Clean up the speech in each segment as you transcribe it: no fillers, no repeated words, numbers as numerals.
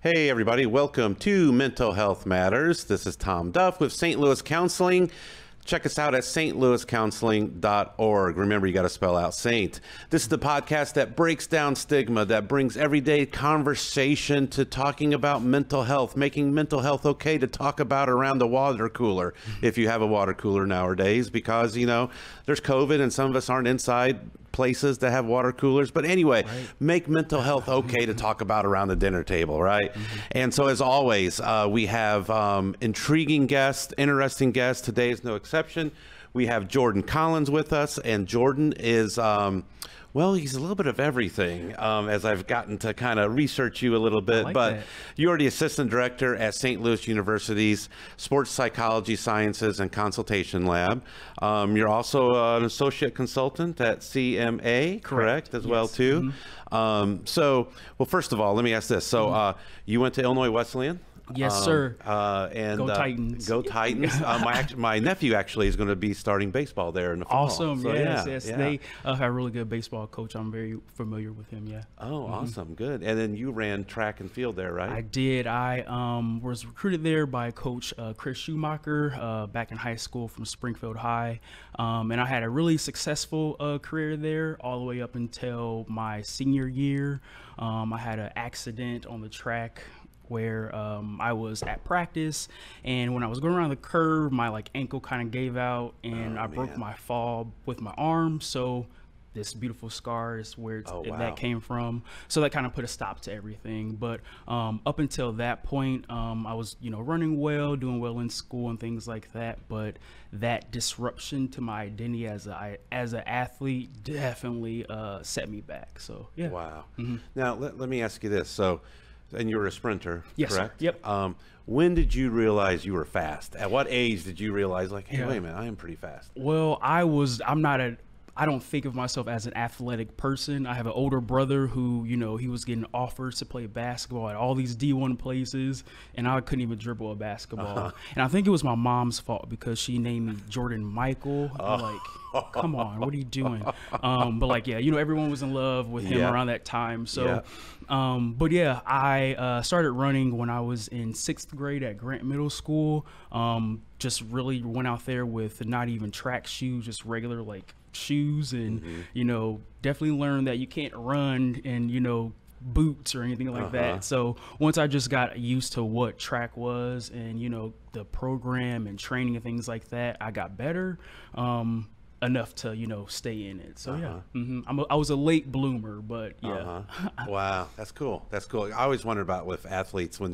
Hey everybody, welcome to Mental Health Matters. This is Tom Duff with St. Louis Counseling. Check us out at stlouiscounseling.org. Remember, you got to spell out Saint. This is the podcast that breaks down stigma, that brings everyday conversation to talking about mental health, making mental health okay to talk about around the water cooler, if you have a water cooler nowadays, because, you know, there's COVID and some of us aren't inside places that have water coolers. But anyway, make mental health okay to talk about around the dinner table, right? And so as always, we have intriguing guests, interesting guests. Today is no exception. We have Jordan Collins with us, and Jordan is well, he's a little bit of everything, as I've gotten to kind of research you a little bit. But you're the assistant director at St. Louis University's Sports Psychology Sciences and Consultation Lab. You're also an associate consultant at CMA, correct, as well, too? So, well, first of all, let me ask this. So you went to Illinois Wesleyan? Yes, sir. And go Titans. Go Titans. My nephew actually is going to be starting baseball there in the fall. Awesome. So, yes. They have a really good baseball coach. I'm very familiar with him. Yeah. Oh, awesome. Good. And then you ran track and field there, right? I did. I was recruited there by Coach Chris Schumacher back in high school from Springfield High. And I had a really successful career there all the way up until my senior year. I had an accident on the track where I was at practice, and when I was going around the curve, my ankle kind of gave out, and I broke my fall with my arm. So this beautiful scar is where that came from. So that kind of put a stop to everything. But up until that point, I was running well, doing well in school and things like that. But that disruption to my identity as an athlete definitely set me back. So yeah. Wow. Now let me ask you this. So. And you were a sprinter, correct? Yep. When did you realize you were fast? At what age did you realize, hey, wait a minute, I am pretty fast? Well, I don't think of myself as an athletic person. I have an older brother who, he was getting offers to play basketball at all these D1 places, and I couldn't even dribble a basketball. And I think it was my mom's fault because she named me Jordan Michael. Come on, what are you doing? But everyone was in love with him around that time. So, I started running when I was in 6th grade at Grant Middle School. Just really went out there with not even track shoes, just regular shoes, and definitely learned that you can't run in boots or anything like that. So once I just got used to what track was and the program and training and things like that, I got better enough to stay in it. So I was a late bloomer, but Wow, that's cool. I always wondered about with athletes when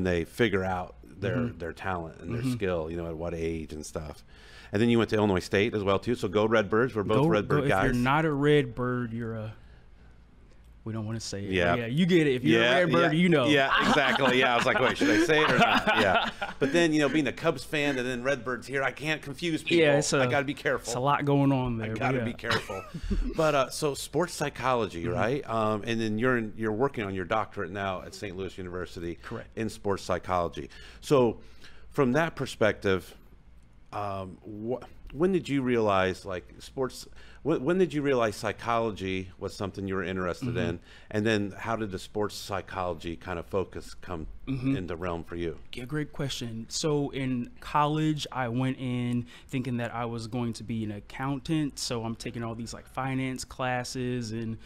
they figure out their talent and their skill, at what age and stuff. And then you went to Illinois State as well too. So go Redbirds. We're both Redbird guys. If you're not a Redbird, you're a. We don't want to say it. Yeah, you get it. If you're a Redbird, Yeah, exactly. I was like, wait, should I say it or not? Yeah. But then being a Cubs fan and then Redbirds here, I can't confuse people. Yeah, I got to be careful. It's a lot going on there. I got to be careful. But so sports psychology, right? And then you're working on your doctorate now at St. Louis University. Correct. In sports psychology. So from that perspective. When did you realize when did you realize psychology was something you were interested in, and then how did the sports psychology kind of focus come into realm for you? Yeah, great question. So in college, I went in thinking that I was going to be an accountant. So I'm taking all these finance classes, and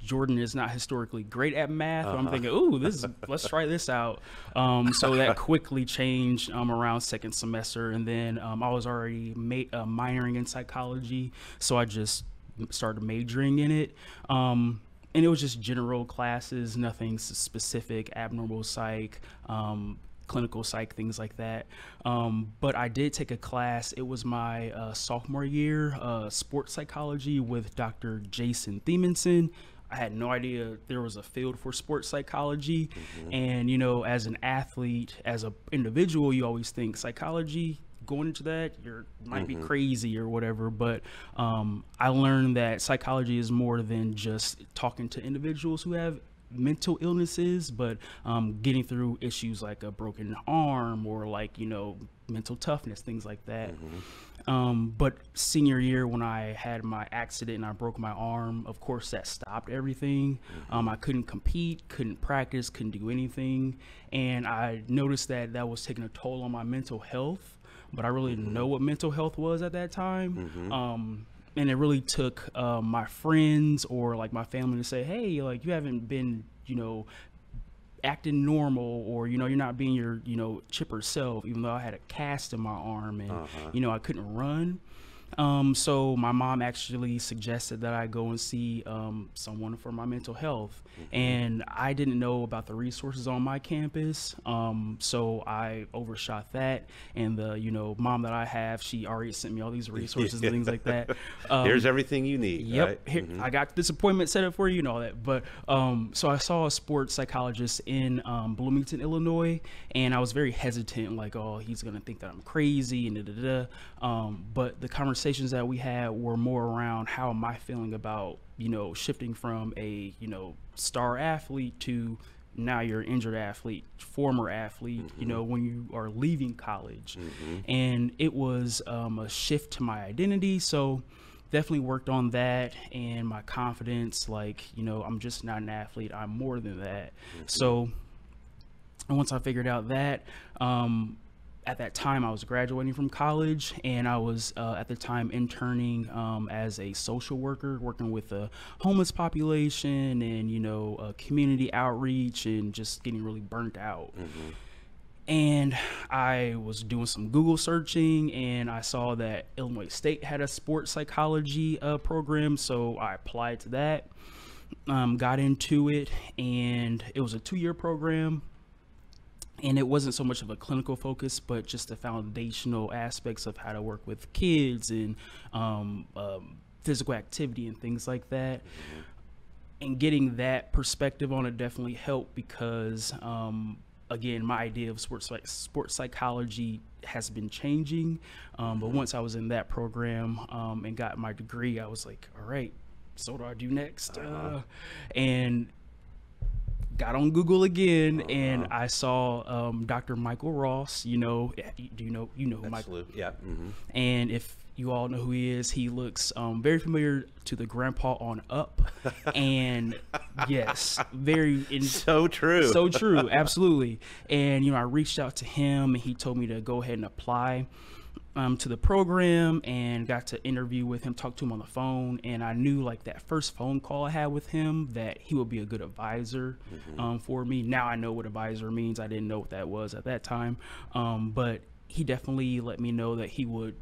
Jordan is not historically great at math. I'm thinking, ooh, let's try this out. So that quickly changed around second semester. And then I was already minoring in psychology. So I just started majoring in it. And it was just general classes, nothing specific, abnormal psych, clinical psych, things like that. But I did take a class. It was my sophomore year, sports psychology with Dr. Jason Thiemanson. I had no idea there was a field for sports psychology. And, as an athlete, as an individual, you always think psychology, going into that, you might be crazy or whatever. But I learned that psychology is more than just talking to individuals who have mental illnesses, but getting through issues like a broken arm or like, you know, mental toughness, things like that. But senior year, when I had my accident and I broke my arm, of course that stopped everything. I couldn't compete, couldn't practice, couldn't do anything. And I noticed that that was taking a toll on my mental health, but I really didn't know what mental health was at that time. And it really took my friends or like my family to say, hey, like you haven't been, you know, acting normal, or, you know, you're not being your, you know, chipper self, even though I had a cast in my arm and, you know, I couldn't run. So my mom actually suggested that I go and see someone for my mental health. And I didn't know about the resources on my campus. So I overshot that. And the, you know, mom that I have, she already sent me all these resources and things like that. Here's everything you need. Yep. Right? Here, I got this appointment set up for you and all that. But so I saw a sports psychologist in Bloomington, Illinois, and I was very hesitant, like, oh, he's going to think that I'm crazy and da-da-da. But the conversations that we had were more around how am I feeling about, you know, shifting from a, you know, star athlete to now you're an injured athlete, former athlete, you know, when you are leaving college. And it was a shift to my identity. So definitely worked on that and my confidence, like, you know, I'm just not an athlete, I'm more than that. So once I figured out that, at that time I was graduating from college, and I was at the time interning as a social worker, working with the homeless population and, you know, community outreach, and just getting really burnt out. And I was doing some Google searching, and I saw that Illinois State had a sports psychology program, so I applied to that, got into it, and it was a 2-year program. And it wasn't so much of a clinical focus, but just the foundational aspects of how to work with kids and physical activity and things like that. And getting that perspective on it definitely helped, because again, my idea of sports psychology has been changing. But once I was in that program and got my degree, I was like, all right, so what do I do next? And got on Google again, and I saw Dr. Michael Ross. You know, do you know who Michael? Yeah. And if you all know who he is, he looks very familiar to the grandpa on Up. And yes, so true. So true, absolutely. And, you know, I reached out to him, and he told me to go ahead and apply to the program, and got to interview with him, talk to him on the phone. And I knew, like, that first phone call I had with him, that he would be a good advisor for me. Now I know what advisor means. I didn't know what that was at that time. But he definitely let me know that he would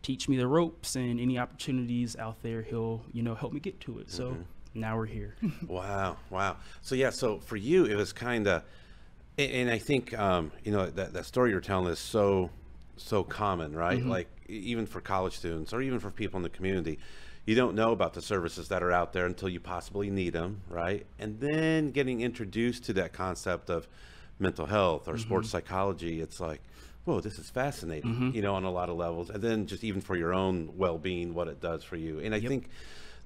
teach me the ropes, and any opportunities out there, he'll, you know, help me get to it. So now we're here. Wow. So yeah, so for you, it was kind of, and I think, you know, that story you're telling is so common, right? Like, even for college students, or even for people in the community, you don't know about the services that are out there until you possibly need them, right? And then getting introduced to that concept of mental health or sports psychology, it's like, whoa, this is fascinating, you know, on a lot of levels. And then just even for your own well-being, what it does for you. And I think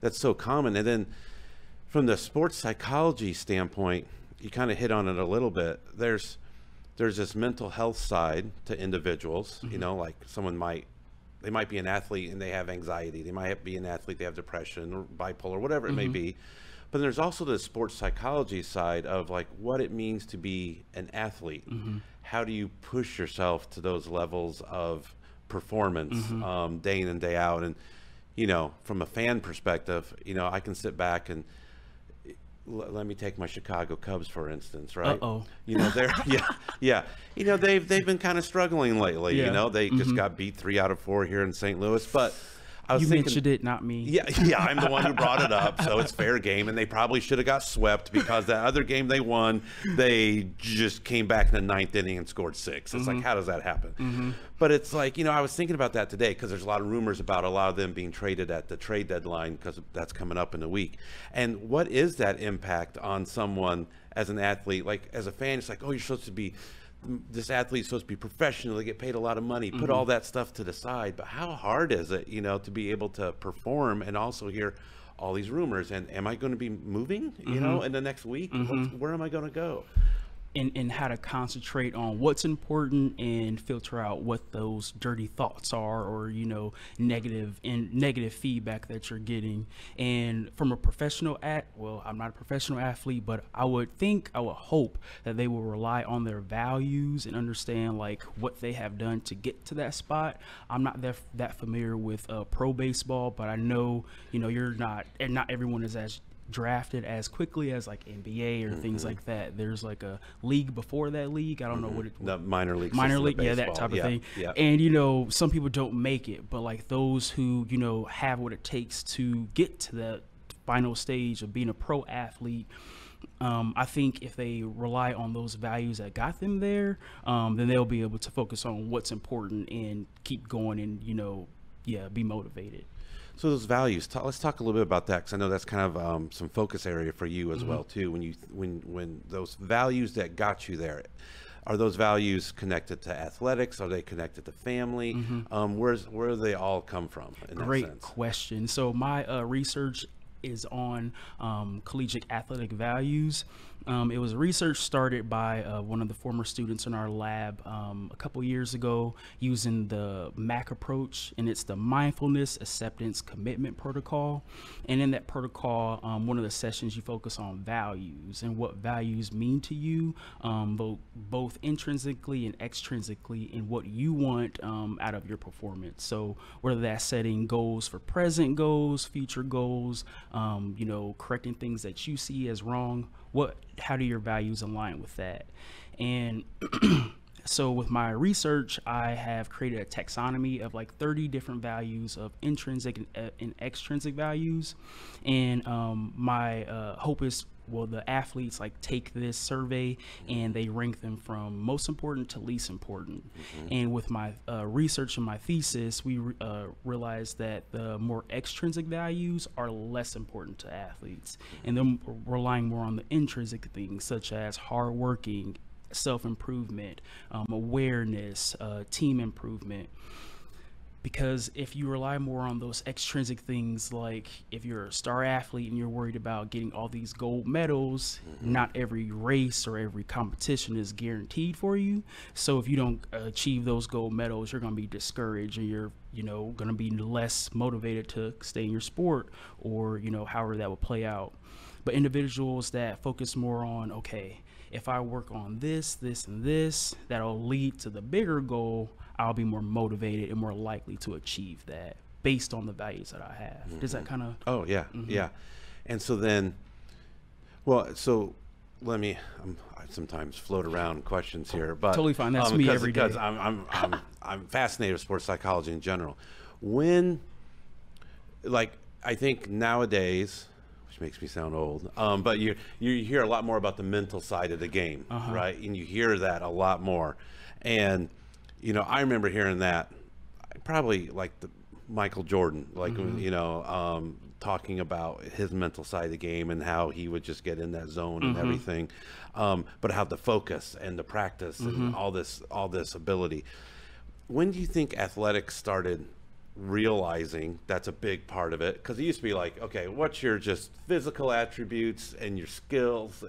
that's so common. And then from the sports psychology standpoint, you kind of hit on it a little bit. There's this mental health side to individuals, you know, like they might be an athlete and they have anxiety. They might be an athlete, they have depression or bipolar, whatever it may be. But there's also the sports psychology side of, like, what it means to be an athlete. How do you push yourself to those levels of performance day in and day out? And, you know, from a fan perspective, you know, I can sit back and let me take my Chicago Cubs, for instance, right? You know, they're you know, they've been kind of struggling lately. You know, they just got beat 3 out of 4 here in St. Louis, but I was thinking, mentioned it, not me. Yeah, I'm the one who brought it up, so it's fair game. And they probably should have got swept, because that other game they won, they just came back in the 9th inning and scored 6. It's like, how does that happen? But it's like, you know, I was thinking about that today, because there's a lot of rumors about a lot of them being traded at the trade deadline, because that's coming up in a week. And what is that impact on someone as an athlete? Like, as a fan, it's like, oh, you're supposed to be this athlete's supposed to be professional, they get paid a lot of money, put all that stuff to the side. But how hard is it, to be able to perform and also hear all these rumors? And am I going to be moving, in the next week? Where am I going to go? And how to concentrate on what's important and filter out what those dirty thoughts are, or negative feedback that you're getting. And from a professional I'm not a professional athlete, but I would hope that they will rely on their values and understand like what they have done to get to that spot. I'm not that familiar with pro baseball, but I know you're not, and not everyone is as drafted as quickly as like NBA or things like that. There's like a league before that league. I don't know what it, the minor league, that type of thing. Yeah. And some people don't make it, but like those who have what it takes to get to the final stage of being a pro athlete, I think if they rely on those values that got them there, then they'll be able to focus on what's important and keep going and be motivated. So those values, let's talk a little bit about that, because I know that's kind of some focus area for you as well too. When those values that got you there, are those values connected to athletics? Are they connected to family? Where do they all come from? Great question. So my research is on collegiate athletic values. It was research started by one of the former students in our lab a couple years ago using the MAC approach, and it's the Mindfulness, Acceptance, Commitment Protocol. And in that protocol, one of the sessions you focus on values and what values mean to you, both intrinsically and extrinsically, and what you want out of your performance. So whether that's setting goals for present goals, future goals, correcting things that you see as wrong, how do your values align with that? And so with my research, I have created a taxonomy of like 30 different values of intrinsic and extrinsic values. And my hope is, the athletes take this survey and they rank them from most important to least important. And with my research and my thesis, we realized that the more extrinsic values are less important to athletes, and them relying more on the intrinsic things such as hardworking, self-improvement, awareness, team improvement. Because if you rely more on those extrinsic things, like if you're a star athlete and you're worried about getting all these gold medals, not every race or every competition is guaranteed for you. So if you don't achieve those gold medals, you're going to be discouraged, and you're going to be less motivated to stay in your sport, or however that will play out. But individuals that focus more on, okay, if I work on this, this, and this, that'll lead to the bigger goal, I'll be more motivated and more likely to achieve that based on the values that I have. Does that kind of? Oh yeah, yeah. And so then, so let me. I sometimes float around questions here, but totally fine. That's me every day. Because I'm fascinated with sports psychology in general. I think nowadays, which makes me sound old, but you hear a lot more about the mental side of the game, right? And you hear that a lot more, and I remember hearing that probably like the Michael Jordan, talking about his mental side of the game and how he would just get in that zone and everything, but how the focus and the practice and all this ability. When do you think athletics started realizing that's a big part of it? Because it used to be like, okay, what's your just physical attributes and your skills,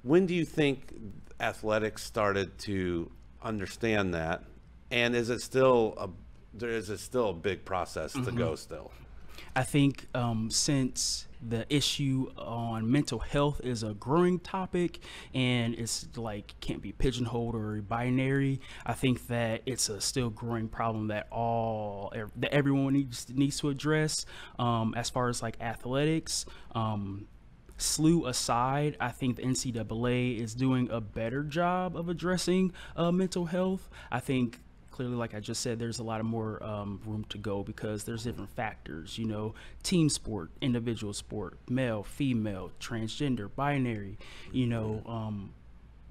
when do you think athletics started to understand that, and is it still a big process to go still? I think since the issue on mental health is a growing topic and it's can't be pigeonholed or binary, I think that it's a still growing problem that everyone needs to address. As far as athletics, SLU aside, I think the NCAA is doing a better job of addressing mental health. I think clearly, like I just said, there's a lot of more room to go because there's different factors, team sport, individual sport, male, female, transgender, binary, D1,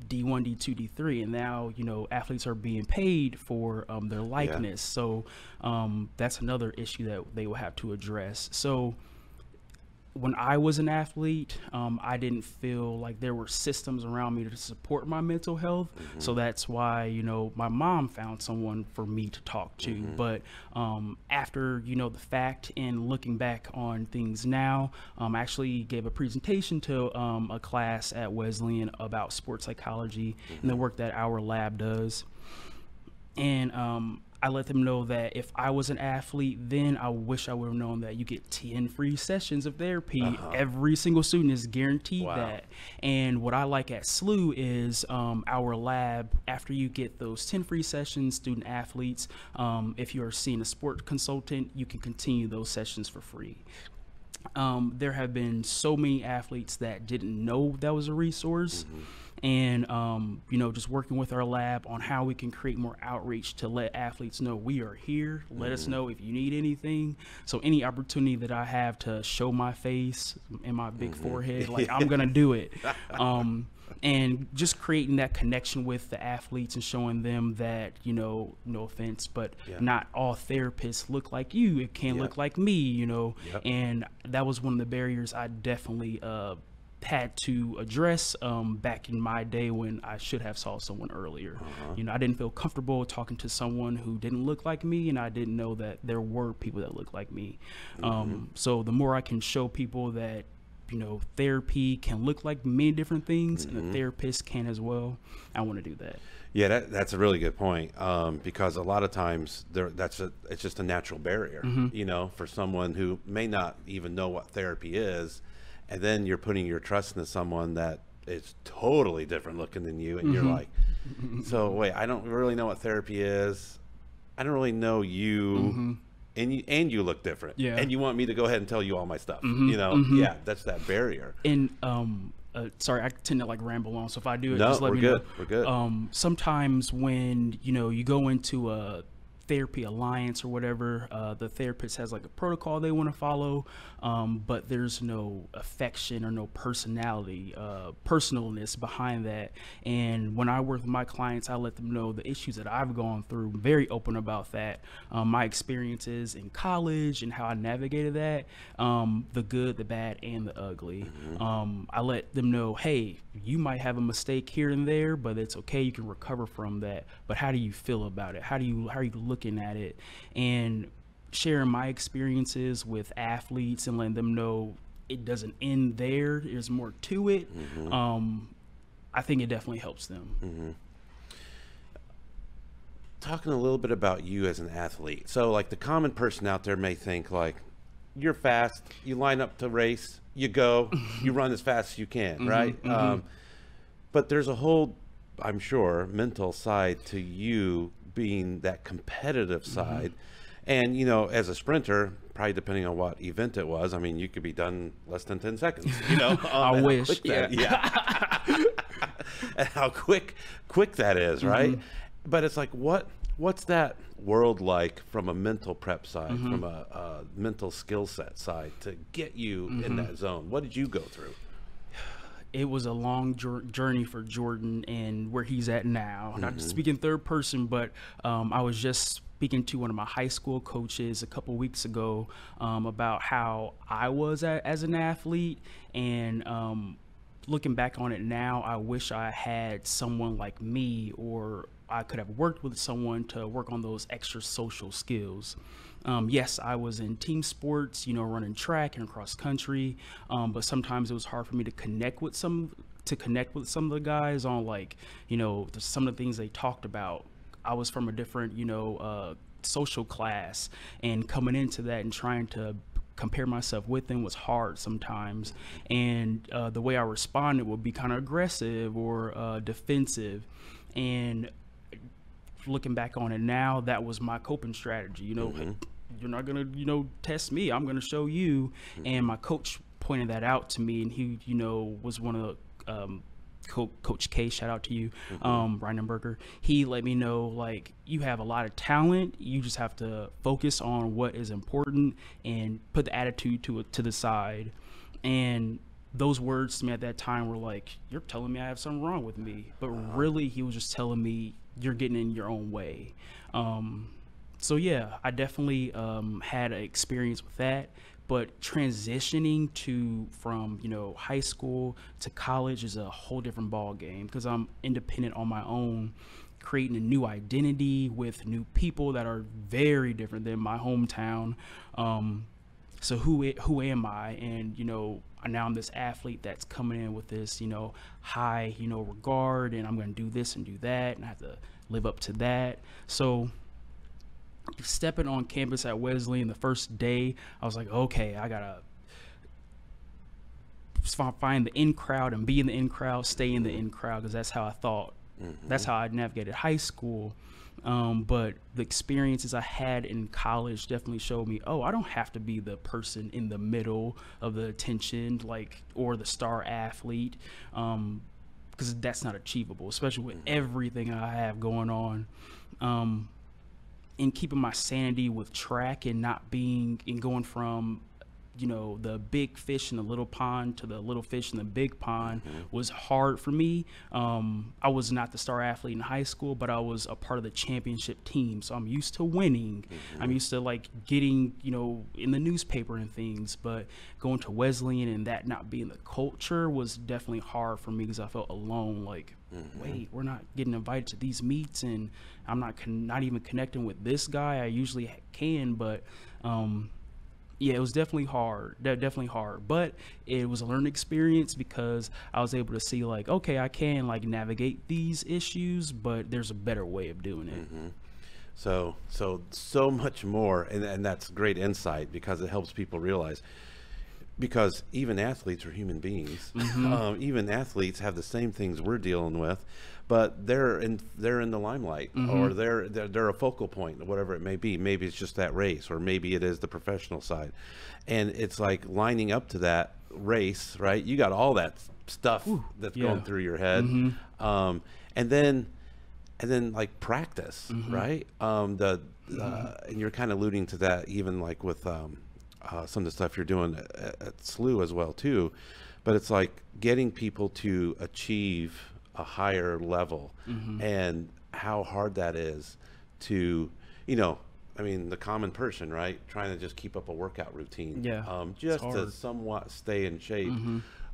D2, D3, and now, athletes are being paid for their likeness. So that's another issue that they will have to address. So when I was an athlete, I didn't feel like there were systems around me to support my mental health. So that's why, my mom found someone for me to talk to. But after, the fact and looking back on things now, I actually gave a presentation to a class at Wesleyan about sports psychology and the work that our lab does. And I let them know that if I was an athlete, then I wish I would have known that you get 10 free sessions of therapy. Every single student is guaranteed that. And what I like at SLU is our lab, after you get those 10 free sessions, student athletes, if you are seeing a sport consultant, you can continue those sessions for free. There have been so many athletes that didn't know that was a resource. And, just working with our lab on how we can create more outreach to let athletes know we are here. Let us know if you need anything. So any opportunity that I have to show my face and my big forehead, like I'm going to do it. And just creating that connection with the athletes and showing them that, no offense, but not all therapists look like you. It can't look like me, and that was one of the barriers I definitely had to address back in my day when I should have saw someone earlier. I didn't feel comfortable talking to someone who didn't look like me, and I didn't know that there were people that looked like me. So the more I can show people that therapy can look like many different things, and a therapist can as well, I want to do that. Yeah, that's a really good point, because a lot of times it's just a natural barrier, for someone who may not even know what therapy is. And then you're putting your trust into someone that is totally different looking than you. And you're like, so wait, I don't really know what therapy is. I don't really know you. And you look different. Yeah. And you want me to go ahead and tell you all my stuff. Yeah, that's that barrier. And sorry, I tend to ramble on. So if I do it, just let me know. We're good. Sometimes when, you go into a therapy alliance or whatever, the therapist has a protocol they want to follow, but there's no affection or no personalness behind that. And when I work with my clients, I let them know the issues that I've gone through. I'm very open about that, my experiences in college and how I navigated that, the good, the bad, and the ugly. I let them know, hey, you might have a mistake here and there, but it's okay, you can recover from that. But how do you feel about it? How are you looking at it? And sharing my experiences with athletes and letting them know it doesn't end there, there's more to it. I think it definitely helps them. Talking a little bit about you as an athlete. So the common person out there may think you're fast, you line up to race, you go, you run as fast as you can, right? But there's a whole, I'm sure, mental side to you being that competitive side. And, as a sprinter, probably depending on what event it was, I mean, you could be done less than 10 seconds, I wish. Yeah. And how quick that is, right? But it's what's that world like from a mental prep side, from a mental skill set side to get you in that zone? What did you go through? It was a long journey for Jordan and where he's at now. Not to speak in third person, but I was just speaking to one of my high school coaches a couple weeks ago about how I was as an athlete. And looking back on it now, I wish I had someone like me, or I could have worked with someone to work on those extra social skills. Yes, I was in team sports, running track and cross country, but sometimes it was hard for me to connect with some of the guys on some of the things they talked about. I was from a different, social class, and coming into that and trying to compare myself with them was hard sometimes. And the way I responded would be kind of aggressive or defensive. And looking back on it now, that was my coping strategy. You're not gonna test me, I'm gonna show you. And my coach pointed that out to me, and he was one of the Coach K, shout out to you, Reinenberger. He let me know you have a lot of talent, you just have to focus on what is important and put the attitude to the side. And those words to me at that time were you're telling me I have something wrong with me, but really he was just telling me you're getting in your own way. So yeah, I definitely had an experience with that, but transitioning from high school to college is a whole different ball game, because I'm independent on my own, creating a new identity with new people that are very different than my hometown. So who am I? And now I'm this athlete that's coming in with this high regard, and I'm going to do this and do that, and I have to live up to that. So stepping on campus at Wesleyan the first day, I was like, okay, I gotta find the in crowd and be in the in crowd, stay in the in crowd, because that's how I thought. That's how I navigated high school. But the experiences I had in college definitely showed me, I don't have to be the person in the middle of the attention, or the star athlete, because that's not achievable, especially with everything I have going on. And keeping my sanity with track and going from the big fish in the little pond to the little fish in the big pond was hard for me. I was not the star athlete in high school, but I was a part of the championship team, so I'm used to winning. I'm used to getting in the newspaper and things, but going to Wesleyan and that not being the culture was definitely hard for me, because I felt alone. Wait, we're not getting invited to these meets, and I'm not even connecting with this guy. I usually can, but yeah, it was definitely hard. But it was a learning experience, because I was able to see okay, I can navigate these issues, but there's a better way of doing it. So much more, and that's great insight, because it helps people realize, because even athletes are human beings. Even athletes have the same things we're dealing with, but they're in the limelight, or they're a focal point, whatever it may be. Maybe it's just that race, or maybe it is the professional side, and it's lining up to that race, right? You got all that stuff that's going through your head, and then practice, right? And you're kind of alluding to that, even with some of the stuff you're doing at SLU as well too, but it's getting people to achieve a higher level, and how hard that is to, the common person, right? Trying to just keep up a workout routine, just to somewhat stay in shape,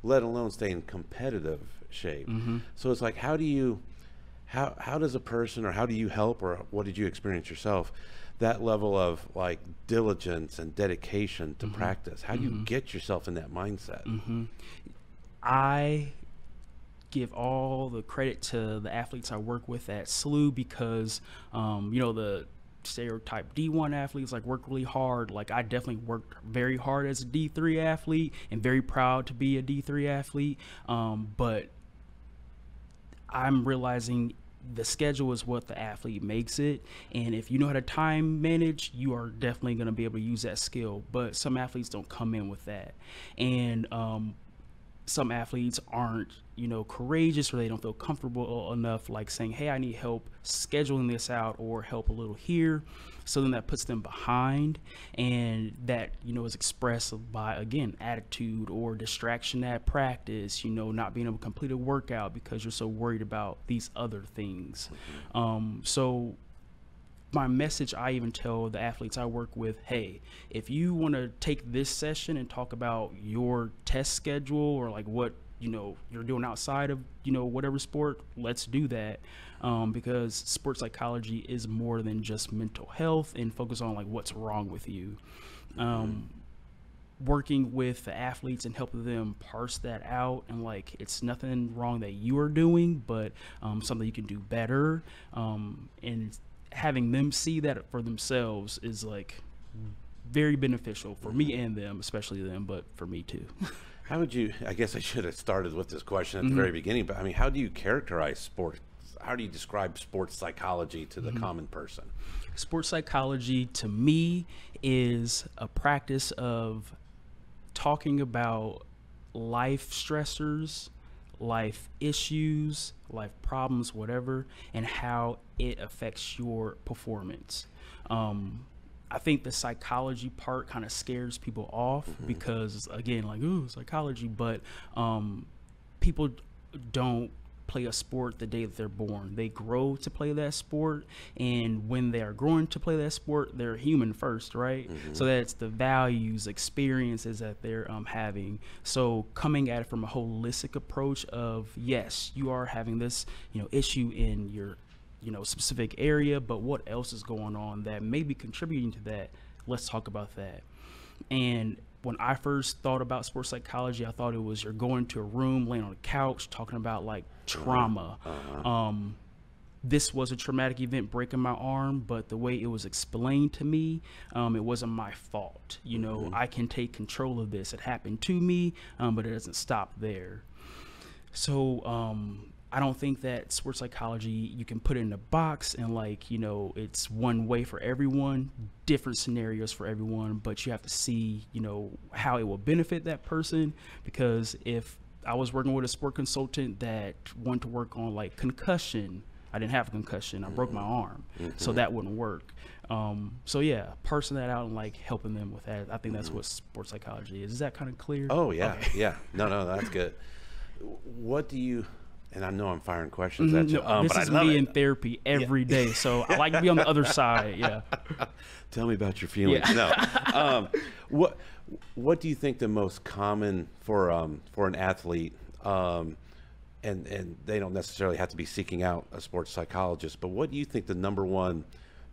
let alone stay in competitive shape. So it's how does a person, or how do you help, or what did you experience yourself, that level of diligence and dedication to practice? How do you get yourself in that mindset? I give all the credit to the athletes I work with at SLU, because the stereotype D1 athletes work really hard. I definitely worked very hard as a D3 athlete, and very proud to be a D3 athlete, but I'm realizing the schedule is what the athlete makes it, and if you know how to time manage, you are definitely going to be able to use that skill. But some athletes don't come in with that, and some athletes aren't courageous, or they don't feel comfortable enough saying, hey, I need help scheduling this out, or help a little here. So then that puts them behind, and that is expressed by, again, attitude or distraction at practice, not being able to complete a workout because you're so worried about these other things. So my message, I even tell the athletes I work with, hey, if you want to take this session and talk about your test schedule, or what you're doing outside of whatever sport, let's do that, because sports psychology is more than just mental health, and focus on what's wrong with you. Working with the athletes and helping them parse that out, and it's nothing wrong that you are doing, but something you can do better, and having them see that for themselves is very beneficial for me and them, especially them, but for me too. How would you, I guess I should have started with this question at the very beginning, but how do you characterize sports? How do you describe sports psychology to the common person? Sports psychology to me is a practice of talking about life stressors, life issues, life problems, whatever, and how it affects your performance. I think the psychology part kind of scares people off, because again, ooh, psychology, but people don't play a sport the day that they're born. They grow to play that sport, and when they are growing to play that sport, they're human first, right? So that's the values, experiences that they're having. So coming at it from a holistic approach of, yes, you are having this, issue in your, specific area, but what else is going on that may be contributing to that? Let's talk about that. And when I first thought about sports psychology, I thought it was you're going to a room, laying on a couch, talking about like trauma. This was a traumatic event, breaking my arm, but the way it was explained to me, it wasn't my fault. I can take control of this. It happened to me, but it doesn't stop there. So I don't think that sports psychology, you can put it in a box and it's one way for everyone, different scenarios for everyone, but you have to see, how it will benefit that person. Because if I was working with a sport consultant that wanted to work on like concussion, I didn't have a concussion, I broke my arm, so that wouldn't work. So yeah, parsing that out and like helping them with that, I think that's what sports psychology is. Is that kind of clear? Oh yeah, okay. Yeah. No, that's good. What do you? And I know I'm firing questions at you. This but is I love me it. in therapy every day, so I like to be on the other side. Yeah. Tell me about your feelings. Yeah. No. What do you think the most common for an athlete? And they don't necessarily have to be seeking out a sports psychologist, but what do you think the number one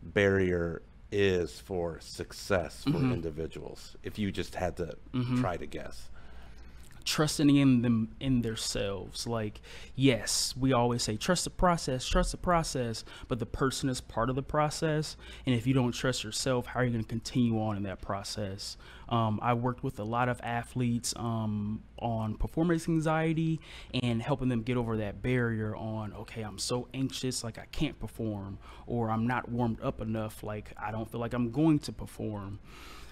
barrier is for success for individuals? If you just had to try to guess. Trusting in them, in themselves. Like, yes, we always say trust the process, but the person is part of the process. And if you don't trust yourself, how are you going to continue on in that process? I worked with a lot of athletes on performance anxiety and helping them get over that barrier on, okay, I'm so anxious, like I can't perform, or I'm not warmed up enough, like I don't feel like I'm going to perform.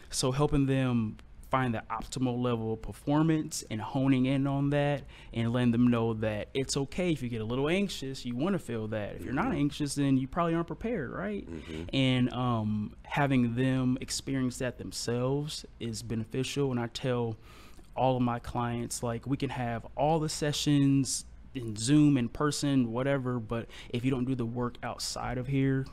So helping them find the optimal level of performance and honing in on that and letting them know that it's okay if you get a little anxious. You want to feel that. If you're not anxious, then you probably aren't prepared, right? And having them experience that themselves is beneficial. And I tell all of my clients, like, we can have all the sessions in Zoom, in person, whatever, but if you don't do the work outside of here,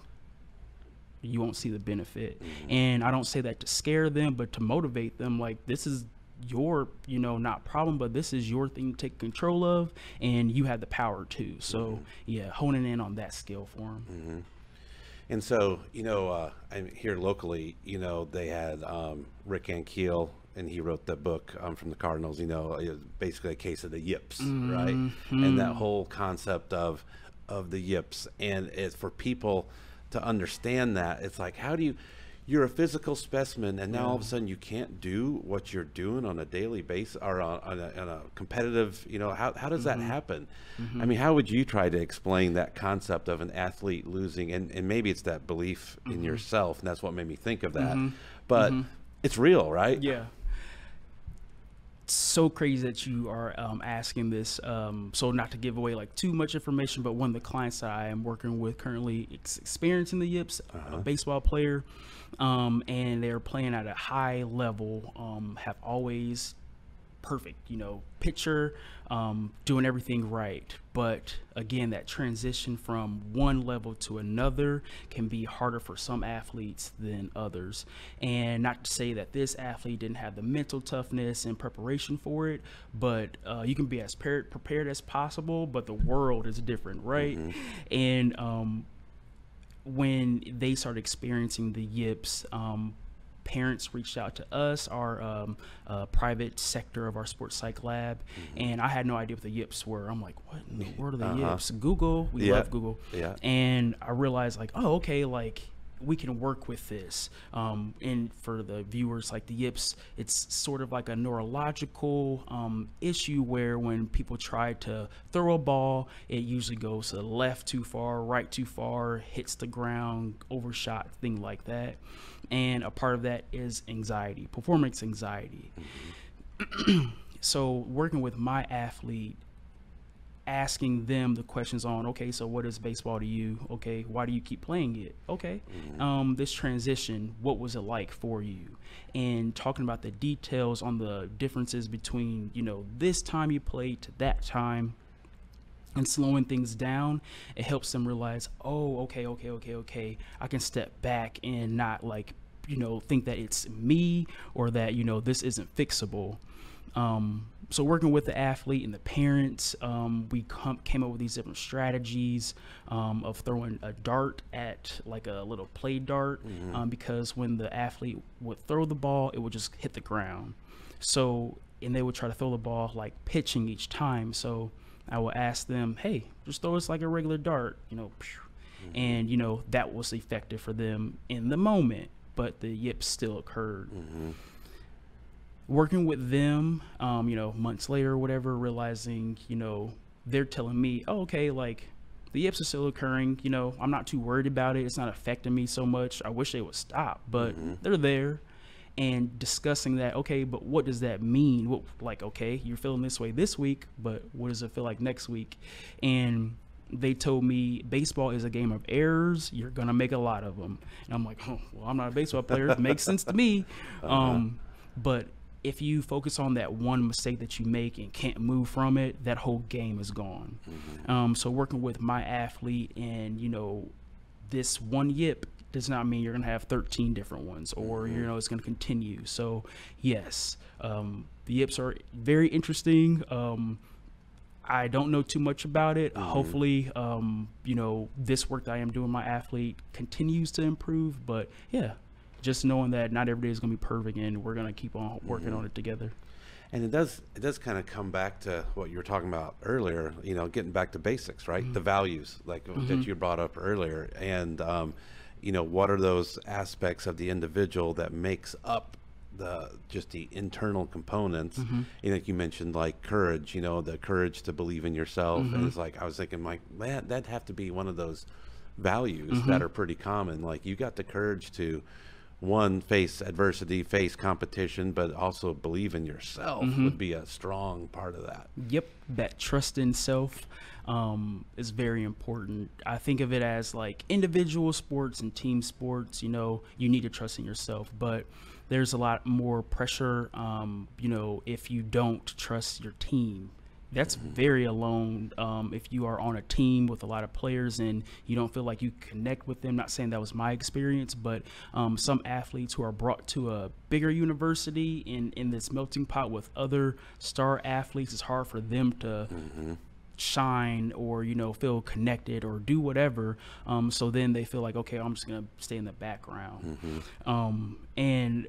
you won't see the benefit. And I don't say that to scare them, but to motivate them. Like, this is your, not problem, but this is your thing to take control of, and you have the power to. So yeah, honing in on that skill for them. And so, I'm here locally, they had Rick Ankiel, and he wrote that book from the Cardinals, basically a case of the yips, right? And that whole concept of the yips. And it's for people to understand that. It's like, how do you're a physical specimen, and now all of a sudden you can't do what you're doing on a daily basis or on a competitive, how does that happen? I mean, how would you try to explain that concept of an athlete losing, and maybe it's that belief in yourself, and that's what made me think of that, but it's real, right? Yeah. So crazy that you are asking this. So not to give away like too much information, but one of the clients that I am working with currently experiencing the yips, a baseball player, and they're playing at a high level, have always perfect, pitcher, doing everything right. But again, that transition from one level to another can be harder for some athletes than others. And not to say that this athlete didn't have the mental toughness and preparation for it, but you can be as prepared as possible, but the world is different, right? And when they started experiencing the yips, parents reached out to us, our private sector of our sports psych lab, and I had no idea what the yips were. I'm like, what in the world are the yips? Google, we love Google. And I realized, like, oh, okay, like, we can work with this. And for the viewers, like, the yips, it's sort of like a neurological issue where when people try to throw a ball, it usually goes to the left too far, right too far, hits the ground, overshot, thing like that. And a part of that is anxiety, performance anxiety. So working with my athlete, asking them the questions on, okay, so what is baseball to you? Okay, why do you keep playing it? Okay, this transition, what was it like for you? And talking about the details on the differences between, this time you played to that time. and slowing things down, it helps them realize, oh, okay, I can step back and not like, think that it's me or that, this isn't fixable. So working with the athlete and the parents, we came up with these different strategies of throwing a dart at like a little play dart, because when the athlete would throw the ball, it would just hit the ground. So, and they would try to throw the ball like pitching each time. So I would ask them, hey, just throw us like a regular dart, and, that was effective for them in the moment, but the yips still occurred. Working with them, months later or whatever, realizing, they're telling me, oh, okay, like the yips are still occurring. I'm not too worried about it. It's not affecting me so much. I wish they would stop, but they're there. And discussing that, okay, but what does that mean? What, like, okay, you're feeling this way this week, but what does it feel like next week? And they told me baseball is a game of errors. You're going to make a lot of them. And I'm like, oh, well, I'm not a baseball player. It makes sense to me. But if you focus on that one mistake that you make and can't move from it, that whole game is gone. So working with my athlete and, this one yip does not mean you're going to have 13 different ones or, it's going to continue. So yes, the yips are very interesting. I don't know too much about it. Hopefully, this work that I am doing my athlete continues to improve, but yeah, just knowing that not every day is going to be perfect and we're going to keep on working on it together. And it does kind of come back to what you were talking about earlier, getting back to basics, right? The values like that you brought up earlier. And, what are those aspects of the individual that makes up just the internal components? Like you mentioned, like courage, the courage to believe in yourself. And it's like, I was thinking like, man, that'd have to be one of those values that are pretty common. Like you got the courage to, one, face adversity, face competition, but also believe in yourself would be a strong part of that. Yep, that trust in self is very important. I think of it as like individual sports and team sports, you need to trust in yourself, but there's a lot more pressure, if you don't trust your team. That's very alone. If you are on a team with a lot of players and you don't feel like you connect with them, not saying that was my experience, but some athletes who are brought to a bigger university in this melting pot with other star athletes, it's hard for them to shine or, feel connected or do whatever. So then they feel like, okay, I'm just going to stay in the background. And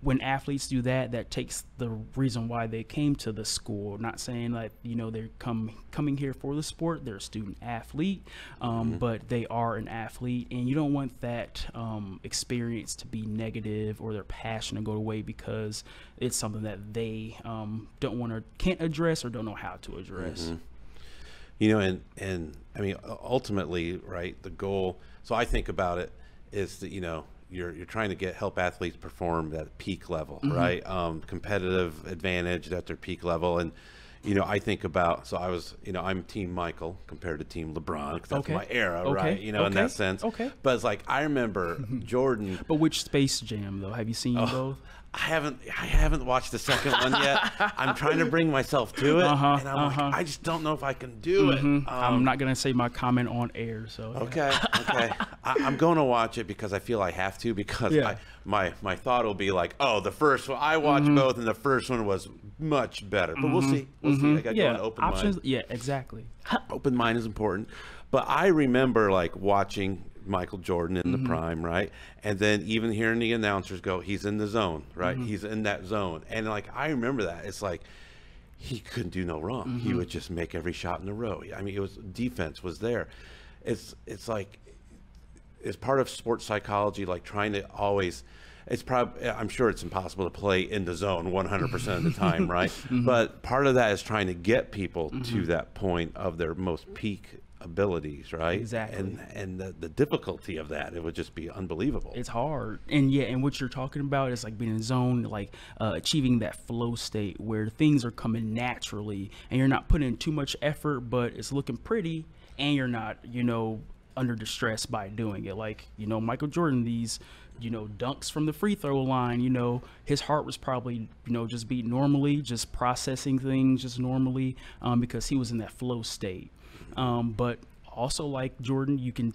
when athletes do that, that takes the reason why they came to the school. Not saying like, they're coming here for the sport, they're a student athlete, but they are an athlete, and you don't want that experience to be negative or their passion to go away because it's something that they can't address or don't know how to address. And I mean, ultimately, right, the goal, so I think about it is that, you're trying to help athletes perform at peak level, right? Competitive advantage at their peak level. And, I think about, so I was, I'm Team Michael compared to Team LeBron, because that's my era, right? In that sense. But it's like, I remember Jordan. But which Space Jam, though? Have you seen both? I haven't watched the second one yet. I'm trying to bring myself to it, and I'm like, I just don't know if I can do it. I'm not gonna say my comment on air, so okay. I'm going to watch it because I feel I have to, because my thought will be like, oh, the first one I watched both, and the first one was much better. But we'll see. I got to go an open mind. Yeah, exactly. Open mind is important. But I remember like watching Michael Jordan in the prime, right? And then even hearing the announcers go, he's in the zone, right? He's in that zone. And like, I remember that. It's like, he couldn't do no wrong. He would just make every shot in a row. I mean, defense was there. It's like, it's part of sports psychology, like trying to always, I'm sure it's impossible to play in the zone 100% of the time, right? But part of that is trying to get people to that point of their most peak abilities, right? Exactly. And the difficulty of that, it would just be unbelievable. It's hard. And what you're talking about is like being in a zone, like achieving that flow state where things are coming naturally and you're not putting in too much effort, but it's looking pretty, and you're not, under distress by doing it. Like, Michael Jordan, these dunks from the free throw line. His heart was probably, just beat normally, just processing things just normally, because he was in that flow state. But also, like Jordan, you can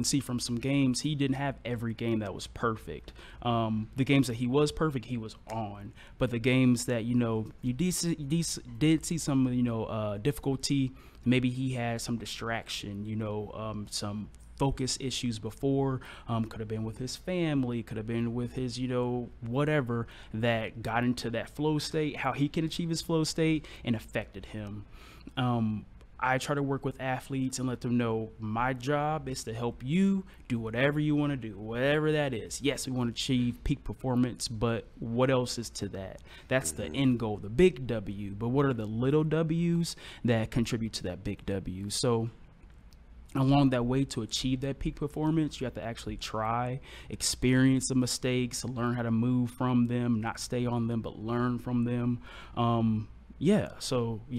see from some games, he didn't have every game that was perfect. The games that he was perfect, he was on. But the games that, you did see some, difficulty, maybe he had some distraction, some focus issues before, could have been with his family, could have been with his, whatever, that got into that flow state, how he can achieve his flow state, and affected him. I try to work with athletes and let them know my job is to help you do whatever you want to do, whatever that is. Yes, we want to achieve peak performance, but what else is to that? That's the end goal, the big W. But what are the little W's that contribute to that big W? So along that way to achieve that peak performance, you have to actually try, experience the mistakes, learn how to move from them, not stay on them, but learn from them.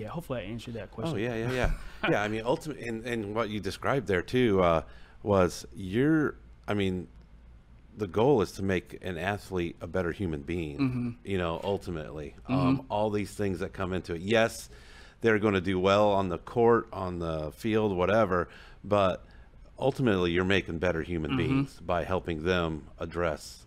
Hopefully I answered that question. Oh, yeah. I mean, ultimately, and what you described there too, was the goal is to make an athlete a better human being, ultimately. All these things that come into it. Yes, they're going to do well on the court, on the field, whatever, but ultimately you're making better human beings by helping them address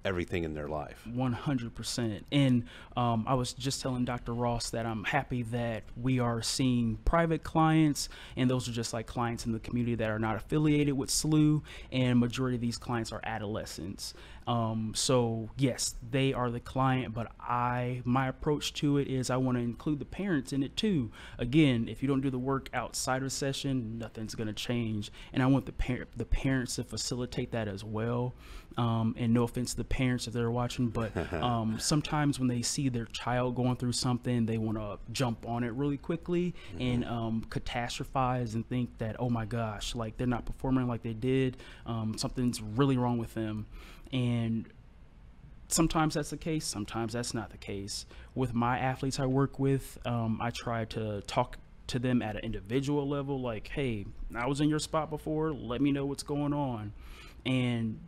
everything in their life. 100%. And I was just telling Dr. Ross that I'm happy that we are seeing private clients, and those are just like clients in the community that are not affiliated with SLU, and majority of these clients are adolescents. So yes, they are the client, but my approach to it is I want to include the parents in it too. Again, if you don't do the work outside of the session, nothing's going to change. And I want the parents to facilitate that as well. And no offense to the parents if they're watching, but sometimes when they see their child going through something, they want to jump on it really quickly and catastrophize and think that, oh my gosh, like they're not performing like they did. Something's really wrong with them. And sometimes that's the case, sometimes that's not the case. With my athletes I work with, I try to talk to them at an individual level, like, hey, I was in your spot before, let me know what's going on. And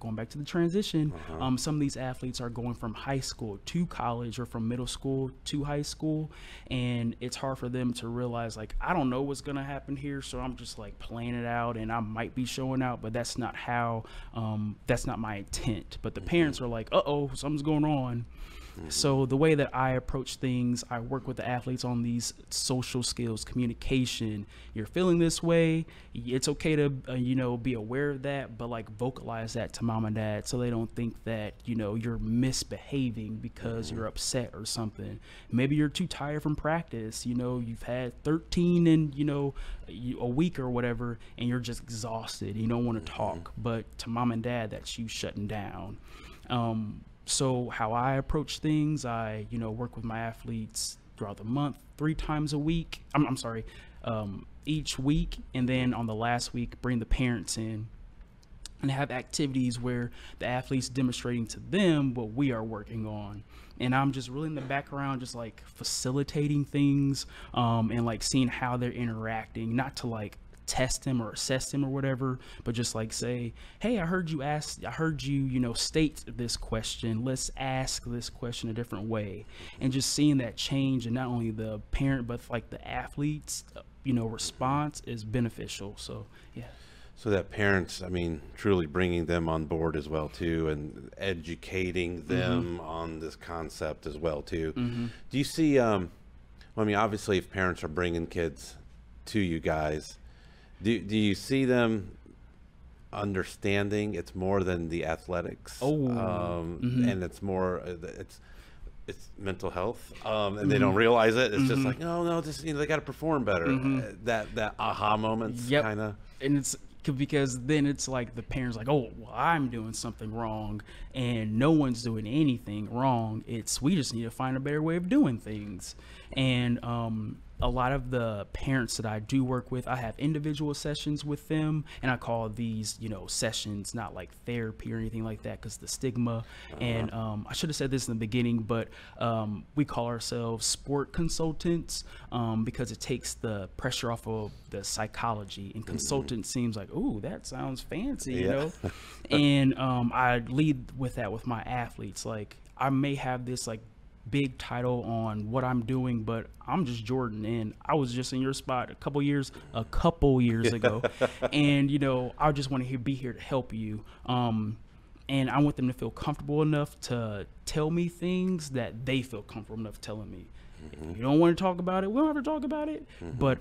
going back to the transition, some of these athletes are going from high school to college or from middle school to high school, and it's hard for them to realize, like, I don't know what's gonna happen here, so I'm just like playing it out, and I might be showing out, but that's not how that's not my intent. But the parents are like, uh-oh, something's going on. So the way that I approach things, I work with the athletes on these social skills, communication. You're feeling this way, it's okay to be aware of that, but like vocalize that to mom and dad so they don't think that you're misbehaving because you're upset or something. Maybe you're too tired from practice, you've had 13 in a week or whatever, and you're just exhausted, you don't want to talk, but to mom and dad, that's you shutting down. So how I approach things, I, work with my athletes throughout the month, 3 times a week. I'm sorry, each week. And then on the last week, bring the parents in and have activities where the athletes demonstrating to them what we are working on. And I'm just really in the background, just like facilitating things, and like seeing how they're interacting, not to like test him or assess him or whatever, but just like say, hey, I heard you state this question, let's ask this question a different way. And just seeing that change, and not only the parent but like the athletes response is beneficial. So yeah, so that parents, truly bringing them on board as well too, and educating them on this concept as well too. Do you see obviously if parents are bringing kids to you guys, do you see them understanding it's more than the athletics? And it's more it's mental health, and they don't realize it. It's just like, no, just they got to perform better. That aha moments, kind of. And it's because then it's like the parents like, oh, well, I'm doing something wrong, and no one's doing anything wrong. We just need to find a better way of doing things. And a lot of the parents that I do work with, I have individual sessions with them, and I call these, sessions not like therapy or anything like that because the stigma. And I should have said this in the beginning, but we call ourselves sport consultants because it takes the pressure off of the psychology. And consultant seems like, ooh, that sounds fancy, you know? And I lead with that with my athletes. Like, I may have this like big title on what I'm doing, but I'm just Jordan, and I was just in your spot a couple years ago, and I just want to be here to help you, and I want them to feel comfortable enough to tell me things that they feel comfortable enough telling me. If you don't want to talk about it, we don't have to talk about it. But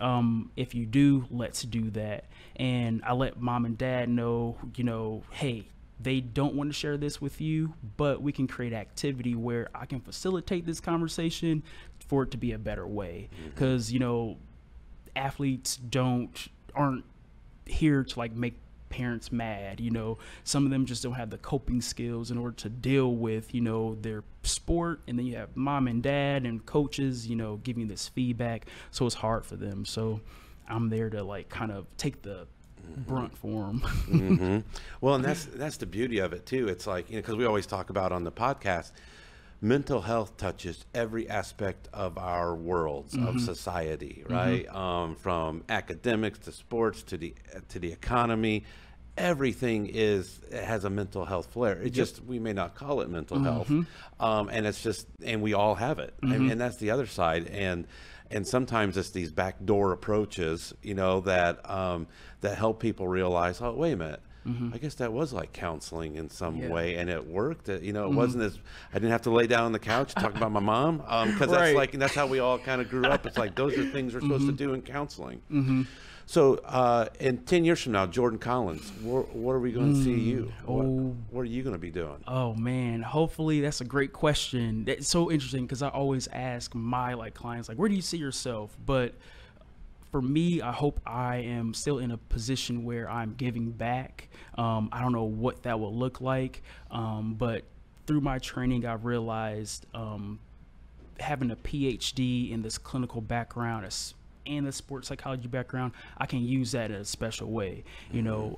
if you do, let's do that. And I let mom and dad know, hey, they don't want to share this with you, but we can create activity where I can facilitate this conversation for it to be a better way. Because, athletes aren't here to like make parents mad. Some of them just don't have the coping skills in order to deal with, their sport. And then you have mom and dad and coaches, giving this feedback. So it's hard for them. So I'm there to like kind of take the brunt for them. Well, and that's the beauty of it too. It's like, because we always talk about on the podcast, mental health touches every aspect of our worlds of society, right? From academics to sports to the economy. Everything has a mental health flair. It just, we may not call it mental health, and it's just, and we all have it, and that's the other side. And sometimes it's these backdoor approaches, that help people realize, oh, wait a minute, I guess that was like counseling in some way, and it worked. It wasn't as, I didn't have to lay down on the couch and talk about my mom, because that's how we all kind of grew up. It's like those are things we're supposed to do in counseling. So in 10 years from now, Jordan Collins, what are we going to see you? What are you going to be doing? Oh man, hopefully that's a great question. That's so interesting because I always ask my clients, where do you see yourself? But for me, I hope I am still in a position where I'm giving back. I don't know what that will look like, but through my training, I've realized having a PhD in this clinical background and the sports psychology background, I can use that in a special way.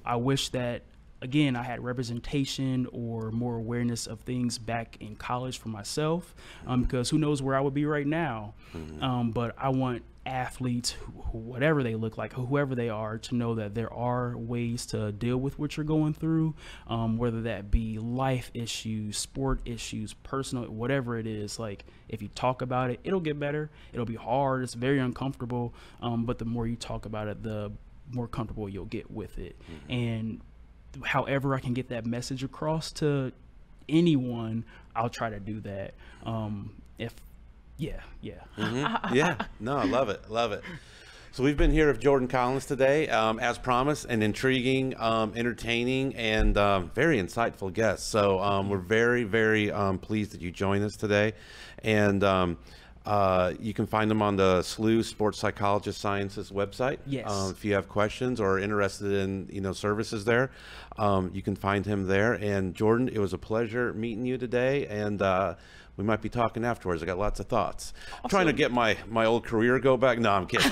I wish that, again, I had representation or more awareness of things back in college for myself, because who knows where I would be right now. But I want athletes, whatever they look like, whoever they are, to know that there are ways to deal with what you're going through, whether that be life issues, sport issues, personal, whatever it is. Like, if you talk about it, it'll get better. It'll be hard. It's very uncomfortable. But the more you talk about it, the more comfortable you'll get with it. And however I can get that message across to anyone, I'll try to do that. Yeah, no, I love it. So we've been here with Jordan Collins today, as promised, an intriguing, entertaining, and very insightful guest. So we're very, very pleased that you joined us today. And you can find them on the SLU Sports Psychologist Sciences website. Yes. If you have questions or are interested in services there, you can find him there. And Jordan, it was a pleasure meeting you today, and we might be talking afterwards. I got lots of thoughts. I'm trying to get my old career go back. No, I'm kidding.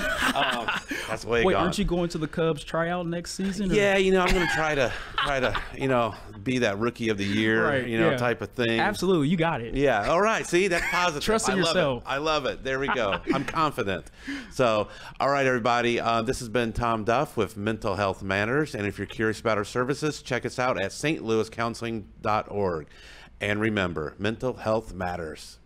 That's way Wait, gone. aren't you going to the Cubs tryout next season? Or? Yeah, I'm going to try to be that rookie of the year, type of thing. Absolutely, you got it. Yeah. All right. See, that's positive. Trust in yourself. I love it. There we go. I'm confident. So, all right, everybody. This has been Tom Duff with Mental Health Matters, and if you're curious about our services, check us out at stlouiscounseling.org. And remember, mental health matters.